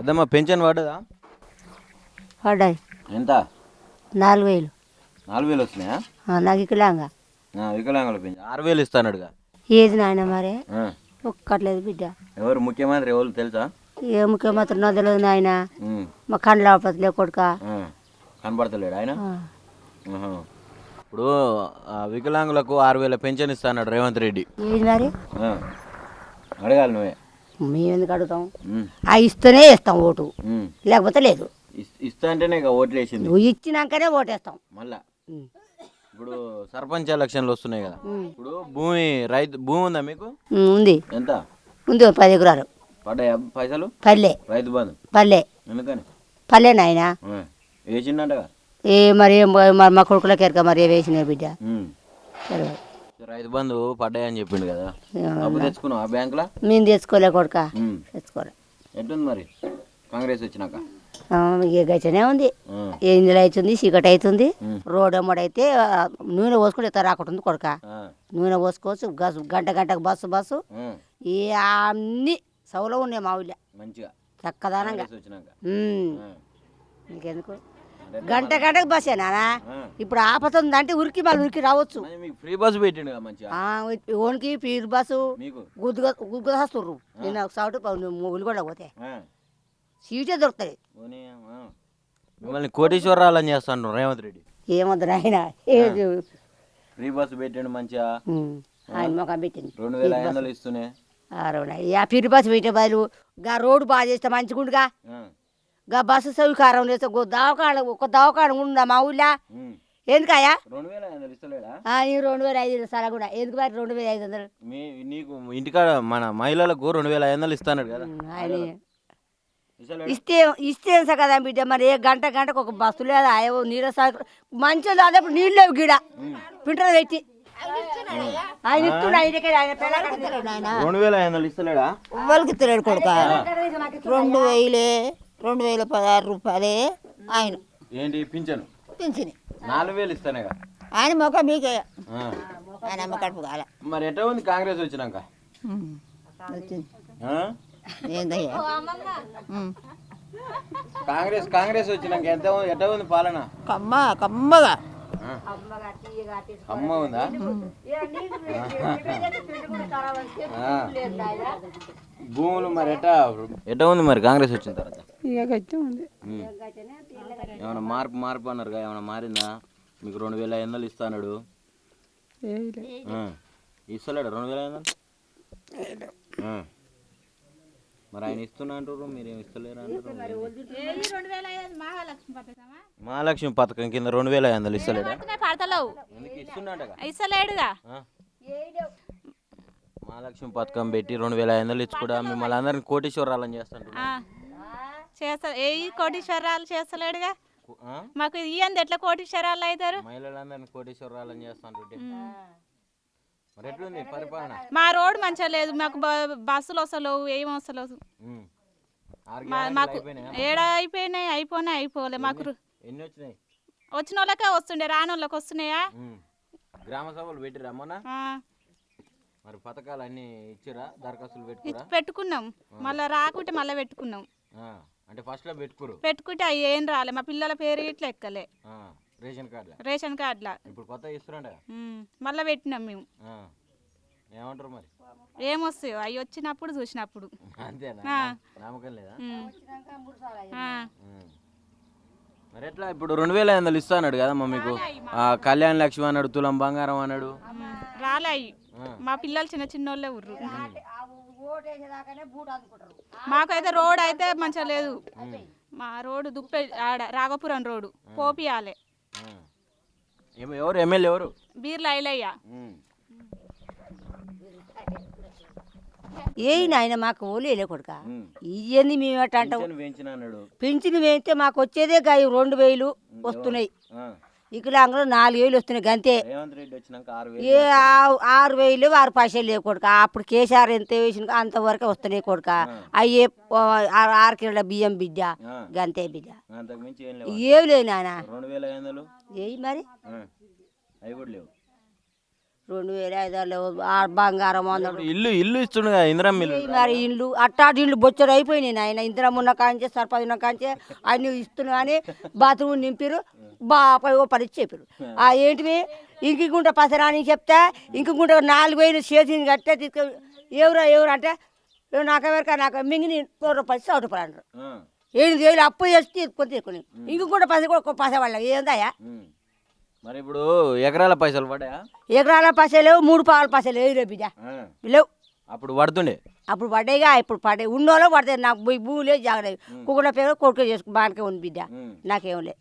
పెద్దమ్మ పెన్షన్ పడ్డదా? పడ్డాయి. ఎంత? 4000. 4000 వచ్చినాయా? నాకు వికలాంగా. వికలాంగుల పెన్షన్ 6000 ఇస్తానడుగా. ఏది నాయన మరే ఒక్కట్లేదు బిడ్డ. ఎవరు ముఖ్యమంత్రి ఎవరు తెలుసా? ఏ ముఖ్యమంత్రి నా తెలియదు నాయన. మా కండ్ల ఆపత్లే కొడుక కనబడతలేడు ఆయన. ఇప్పుడు వికలాంగులకు 6000 పెన్షన్ ఇస్తాడు రేవంత్ రెడ్డి. ఏది మరి అడగాలి నువ్వే. మేము ఎందుకు అడుగుతాం? ఇస్తేనే ఇస్తాం ఓటు, లేకపోతే లేదు. ఇస్తా అంటేనే ఓట్లు వేసింది. నువ్వు ఇచ్చినాకనే ఓటేస్తాం మళ్ళా. ఇప్పుడు సర్పంచ్ ఎలక్షన్లు వస్తున్నాయి కదా, ఇప్పుడు భూమి ఉందా మీకు? ఉంది. ఎంత ఉంది? 10 ఎకరాలు. పడ్డాయా పైసలు? పల్లె. రైతు బంధు పల్లె. ఎందుకని పల్లె నాయన వేసిండగా. మరి మా కొడుకులకి ఎరక మరి వేసినాయి బిడ్డ. రైతు బంధు పడ్డాయని చెప్పిండు కదా, అప్పు తెచ్చుకున్నావు ఆ బ్యాంకులో? మేము తెచ్చుకోలే కొడుక, తెచ్చుకోలే. ఎట్టుంది మరి కాంగ్రెస్ వచ్చినాక? గచ్చనే ఉంది. ఇందులో అవుతుంది, చీకటి అవుతుంది. రోడ్ అమ్మడైతే నూనె పోసుకుంటే ఎత్త రాకుంటుంది కొడుక. నూనె పోసుకోవచ్చు, గంటకు బస్సు ఈ అన్ని సౌలో ఉన్నాయి మా ఊళ్ళో మంచిగా చక్కదానంగా. ఇంకెందుకు గంటకు బస్సే నానా. ఇప్పుడు ఆపతుంది అంటే ఉరికి మళ్ళీ ఉరికి రావచ్చు. ఫ్రీ బస్సు పెట్టిండు ఓన్కి ఫ్రీ బస్సు గుద్దుకొస్తుర్రు. నిన్న ఒకసారి ఉల్లిగొండ పోతే సీటే దొరుకుతుంది. మిమ్మల్ని కోటీశ్వరాలని చేస్తాను రేవంత్ రెడ్డి. ఏమొద్దు ఆయన ఫ్రీ బస్సు పెట్టిండు మంచిగా. ఆయన మొఖం పెట్టింది 2500 ఇస్తున్నాయి. ఫ్రీ బస్సు పెట్టే బదులు గా రోడ్డు బాగా చేస్తే మంచిగుండుగా. గా బస్సు సౌకర్యం లేదు. ఒక దవాఖాన ఉందా మా ఊళ్ళో? ఎందుకయ్యా 2500 సలా కూడా ఎందుకు మరి 2500? నీకు ఇంటికాడ మన మహిళలకు 2500 ఇస్తాడు కదా ఆయన. ఇస్తే కదా బిడ్డ. మరి గంటకు ఒక బస్సు లేదా నీళ్ళ సౌకర్యం మంచిగా అదేప్పుడు నీళ్ళు లేవు గీడ ఫిల్టర్ పెట్టి ఆయన ఇస్తున్నాడు. ఆయన 2500 ఇస్తలేడా? వాళ్ళకి ఇస్తలేడు కొడుక. 2016 రూపాయలే ఆయన. ఏంటి పింఛను? పింఛని 4000 ఇస్తానే కదా ఆయన మొక్క మీకే. ఆయన అమ్మ కడుపు కాల. మరి ఎట్లా ఉంది కాంగ్రెస్ వచ్చినాక? ఏందయ్యా కాంగ్రెస్ వచ్చినాక ఎట్లా ఉంది పాలన? కమ్మగా అమ్మ ఉందా? భూములు మరి ఎట్లా ఉంది మరి కాంగ్రెస్ వచ్చిన తర్వాత? ఏమైనా మార్పు అన్నారు కదా, ఏమైనా మారిందా? మీకు 2500 ఇస్తాడు. ఇస్తలేడు 2500? మరి ఆయన ఇస్తున్నా అంటారు, మీరేమి ఇస్తలేరు అంటారు. మహాలక్ష్మి పథకం కింద 2500 ఇస్తలేడా? ఇస్తలేడుగా. మహాలక్ష్మి పథకం పెట్టి 2500 ఇచ్చి కూడా మిమ్మల్ని అందరిని కోటీశ్వరాలని చేస్తాడు. ఏ కోటీశ్వరాలు చేస్తలేడుగా. మాకు ఇయ్యంది ఎట్లా కోటీశ్వరాలు అవుతారు? మహిళలందరినీ కోటీశ్వరాలని చేస్తాంటుంటే మరి ఎట్లుంది పరిపాలన? మా రోడ్ మంచిగా లేదు. మాకు బస్సులు వస్తలేవు, ఏం వస్తలేవు. మాకు ఏడా అయిపోలే. మాకు ఎన్ని వచ్చినాయి? వచ్చిన వాళ్ళకే వస్తుండే, రాని వాళ్ళకి వస్తున్నాయా? గ్రామ సభలు పెట్టి రమ్మన్నా. మరి పథకాలు అన్ని ఇచ్చిరా? దరఖాస్తులు పెట్టుకున్నాం. మళ్ళీ రాకుంటే మళ్ళీ పెట్టుకున్నాం. అంటే ఫస్ట్ లో పెట్టుకుంటే అవి ఏం రాలే. మా పిల్లల పేరు ఇట్లా ఎక్కలే. రేషన్ కార్డులా ఇప్పుడు కొత్త ఇస్తున్నా మళ్ళీ పెట్టినాం మేము. ఏమంటారు మరి? ఏమొస్తాయో అవి వచ్చినప్పుడు చూసినప్పుడు. అంతేనా? నమ్మకం లేదా? మరి ఎట్లా ఇప్పుడు 2500 ఇస్తాడు కదమ్మా మీకు? కళ్యాణ లక్ష్మి అన్నాడు, తులం బంగారం అన్నాడు. రాలే అవి. మా పిల్లలు చిన్న వాళ్ళే ఉర్రు. మాకైతే రోడ్ అయితే మంచిగా లేదు. మా రోడ్డు దుప్పే ఆడ రాఘపురం రోడ్డు పోపియాలే. ఎవరు ఎమ్మెల్యే? ఎవరు? బీర్ల ఐలయ్య. ఏ నాయన మాకు ఓలేలే కొడుక. ఇవన్నీ మేము ఎట్లా అంటాం? పింఛను వేస్తే మాకు వచ్చేదే 2000 వస్తున్నాయి. వికలాంగులు 4000 వస్తున్నాయి గంతే. 6000 6 పైసలు లేవు కొడుక. అప్పుడు కేసీఆర్ ఎంత వేసిన అంతవరకే వస్తున్నాయి కొడుక. అయ్యే 6 కిలోల బియ్యం బిడ్డ గంతే బిడ్డ. ఏమి లేవు నాయన. ఏ మరి 2500 ఆ బంగారం అందడు ఇప్పుడు ఇల్లు ఇస్తుండు కదా ఇందిరమ్మ ఇల్లు. మరి ఇండ్లు అట్టాటి ఇండ్లు బొచ్చడు అయిపోయినాయి నాయన ఇందిరా ఉన్న కాంచే సర్పంచ్ ఉన్న కాంచే అన్ని ఇస్తున్నా కానీ బాత్రూమ్ నింపిరు బాపై ఓ పని చెప్పారు ఏంటివి ఇంకుంట పసరాని చెప్తే ఇంకుంట 4000 చేతిని కట్టే తీసుకు ఎవరు అంటే నాకెవరికా నాకు మింగిని రూపాయలు 100 రూపాయలు అంటారు. 8,000 అప్పు చేసి తీసుకొని ఇంకుంట పస వాళ్ళ ఏందయ్యా. మరి ఇప్పుడు ఎకరాల పైసలు పడ్డాయా? ఎకరాల పైసలు లేవు 3 పావుల పైసలు లేవు బిడ్డ లేవు. అప్పుడు పడుతుండే అప్పుడు పడ్డాయిగా ఇప్పుడు పడ్డాయి ఉన్నోళ్ళు పడతాయి నాకు భూమి లేదు జాగ్రత్త కుక్కల పేరు కొడుకు చేసుకు బాగానే ఉంది బిడ్డ నాకేం లేదు.